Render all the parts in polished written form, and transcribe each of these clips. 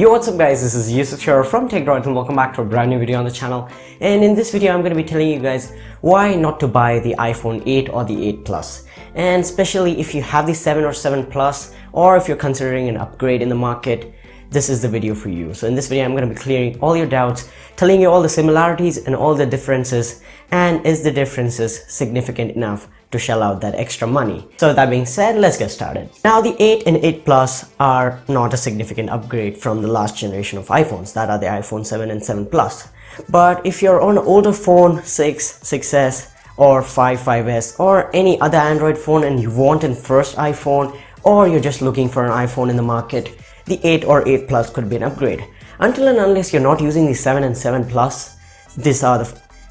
Yo, what's up guys, this is Yusuf here from TECHDROIDS and welcome back to a brand new video on the channel. And in this video I'm going to be telling you guys why not to buy the iPhone 8 or the 8 Plus. And especially if you have the 7 or 7 Plus, or if you're considering an upgrade in the market, this is the video for you. So in this video I'm going to be clearing all your doubts, telling you all the similarities and all the differences, and is the differences significant enough to shell out that extra money. So with that being said, let's get started. Now the 8 and 8 Plus are not a significant upgrade from the last generation of iPhones, that are the iPhone 7 and 7 Plus. But if you're on an older phone, 6, 6S or 5, 5S or any other Android phone and you want a first iPhone, or you're just looking for an iPhone in the market, the 8 or 8 Plus could be an upgrade. Until and unless you're not using the 7 and 7 Plus,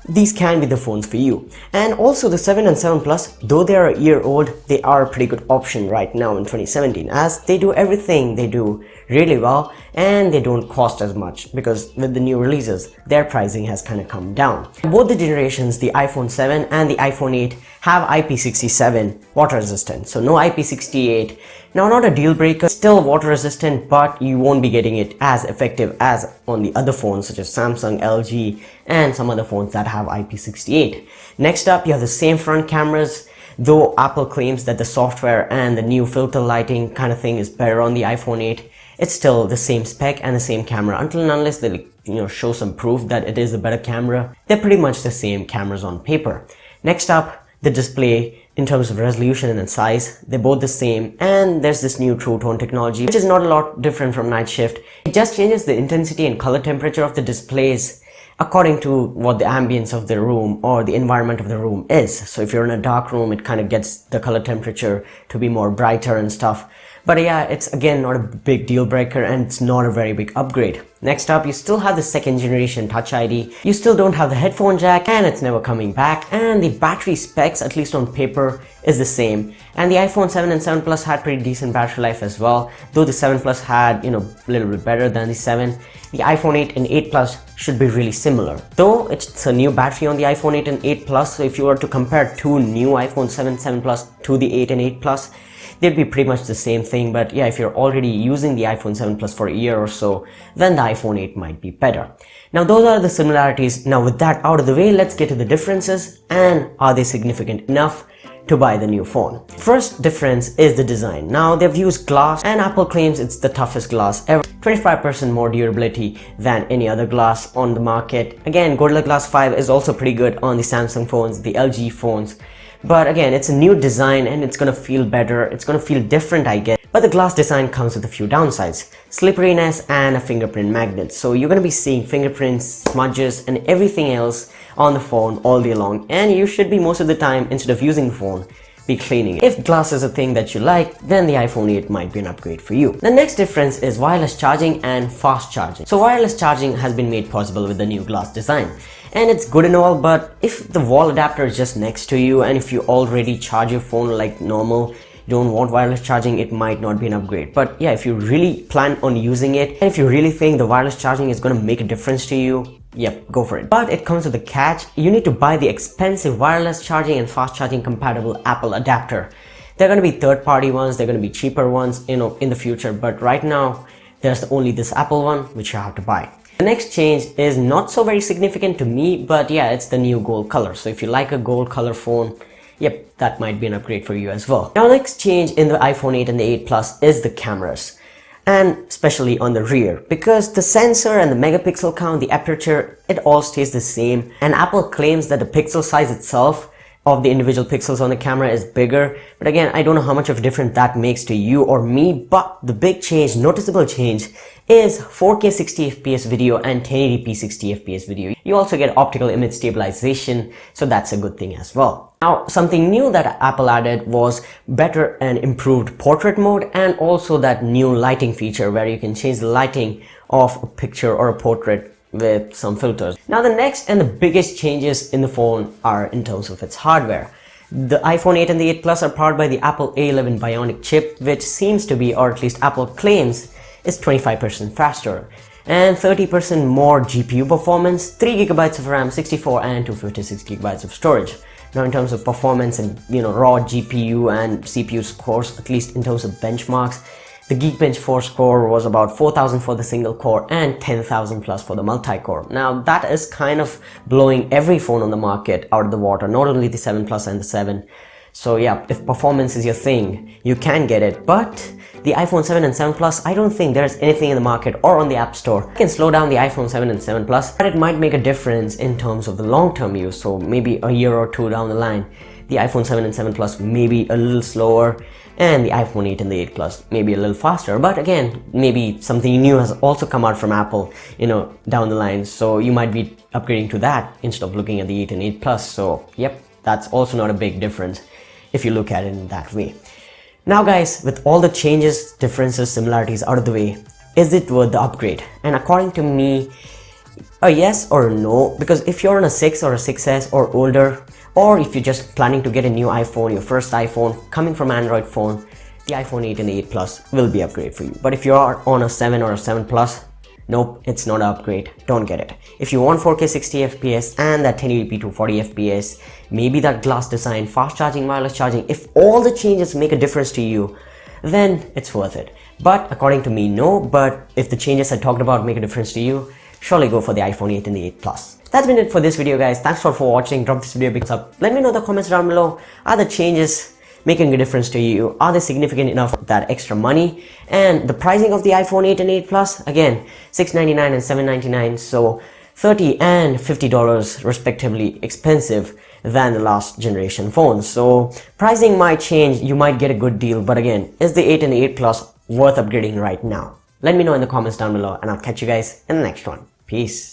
these can be the phones for you. And also the 7 and 7 Plus, though they are a year old, they are a pretty good option right now in 2017, as they do everything they do really well and they don't cost as much, because with the new releases their pricing has kind of come down. Both the generations, the iPhone 7 and the iPhone 8, have IP67 water resistant, so no IP68. Now, not a deal breaker, still water resistant, but you won't be getting it as effective as on the other phones such as Samsung, LG and some other phones that have IP68. Next up, you have the same front cameras, though Apple claims that the software and the new filter lighting kind of thing is better on the iPhone 8. It's still the same spec and the same camera. Until and unless they show some proof that it is a better camera, they're pretty much the same cameras on paper. Next up, the display. In terms of resolution and size, they're both the same, and there's this new True Tone technology, which is not a lot different from Night Shift. It just changes the intensity and color temperature of the displays according to what the ambience of the room or the environment of the room is. So if you're in a dark room, it kind of gets the color temperature to be more brighter and stuff. But yeah, it's again not a big deal breaker and it's not a very big upgrade. Next up, you still have the second generation Touch ID. You still don't have the headphone jack and it's never coming back. And the battery specs, at least on paper, is the same. And the iPhone 7 and 7 Plus had pretty decent battery life as well. Though the 7 Plus had, a little bit better than the 7. The iPhone 8 and 8 Plus should be really similar. Though it's a new battery on the iPhone 8 and 8 Plus, so if you were to compare two new iPhone 7, 7 Plus to the 8 and 8 Plus, they'd be pretty much the same thing. But yeah, if you're already using the iPhone 7 Plus for a year or so, then the iPhone 8 might be better. Now those are the similarities. Now with that out of the way, let's get to the differences, and are they significant enough to buy the new phone? First difference is the design. Now they've used glass, and Apple claims it's the toughest glass ever. 25% more durability than any other glass on the market. Again, Gorilla Glass 5 is also pretty good on the Samsung phones, the LG phones. But again, it's a new design and it's gonna feel better, it's gonna feel different, I guess. But the glass design comes with a few downsides: slipperiness and a fingerprint magnet. So you're gonna be seeing fingerprints, smudges and everything else on the phone all day long, and you should be, most of the time, instead of using the phone, be cleaning it. If glass is a thing that you like, then the iPhone 8 might be an upgrade for you. The next difference is wireless charging and fast charging. So wireless charging has been made possible with the new glass design. And it's good and all, but if the wall adapter is just next to you and if you already charge your phone like normal, you don't want wireless charging, it might not be an upgrade. But yeah, if you really plan on using it and if you really think the wireless charging is going to make a difference to you, yep, go for it. But it comes with a catch. You need to buy the expensive wireless charging and fast charging compatible Apple adapter. They're going to be third-party ones, they're going to be cheaper ones, in the future, but right now there's only this Apple one which you have to buy. The next change is not so very significant to me, but yeah, it's the new gold color. So if you like a gold color phone, yep, that might be an upgrade for you as well. Now, next change in the iPhone 8 and the 8 Plus is the cameras, and especially on the rear, because the sensor and the megapixel count, the aperture, it all stays the same. And Apple claims that the pixel size itself of the individual pixels on the camera is bigger, but again, I don't know how much of a difference that makes to you or me. But the big change, noticeable change, is 4K 60 FPS video and 1080p 60 FPS video. You also get optical image stabilization, so that's a good thing as well. Now, something new that Apple added was better and improved portrait mode, and also that new lighting feature where you can change the lighting of a picture or a portrait with some filters. Now, the next and the biggest changes in the phone are in terms of its hardware. The iPhone 8 and the 8 Plus are powered by the Apple A11 Bionic chip, which seems to be, or at least Apple claims, is 25% faster and 30% more GPU performance, 3GB of RAM, 64 and 256GB of storage. Now, in terms of performance and raw GPU and CPU scores, at least in terms of benchmarks, the Geekbench 4 score was about 4,000 for the single core and 10,000 plus for the multi-core. Now that is kind of blowing every phone on the market out of the water, not only the 7 Plus and the 7. So yeah, if performance is your thing, you can get it. But the iPhone 7 and 7 Plus, I don't think there's anything in the market or on the App Store that can slow down the iPhone 7 and 7 Plus, but it might make a difference in terms of the long-term use. So maybe a year or two down the line, the iPhone 7 and 7 Plus may be a little slower, and the iPhone 8 and the 8 Plus maybe a little faster. But again, maybe something new has also come out from Apple, down the line. So you might be upgrading to that instead of looking at the 8 and 8 Plus. So yep, that's also not a big difference if you look at it in that way. Now guys, with all the changes, differences, similarities out of the way, is it worth the upgrade? And according to me, a yes or a no, because if you're on a 6 or a 6S or older, or if you're just planning to get a new iPhone, your first iPhone coming from Android phone, the iPhone 8 and 8 Plus will be upgrade for you. But if you are on a 7 or a 7 Plus, nope, it's not an upgrade. Don't get it. If you want 4K 60 FPS and that 1080p to 40 FPS, maybe that glass design, fast charging, wireless charging, if all the changes make a difference to you, then it's worth it. But according to me, no. But if the changes I talked about make a difference to you, surely go for the iPhone 8 and the 8 Plus. That's been it for this video, guys. Thanks for watching. Drop this video a big thumbs up. Let me know in the comments down below, are the changes making a difference to you? Are they significant enough for that extra money? And the pricing of the iPhone 8 and 8 Plus, again, $699 and $799, so $30 and $50 respectively expensive than the last generation phones. So pricing might change, you might get a good deal, but again, is the 8 and the 8 Plus worth upgrading right now? Let me know in the comments down below, and I'll catch you guys in the next one. Peace.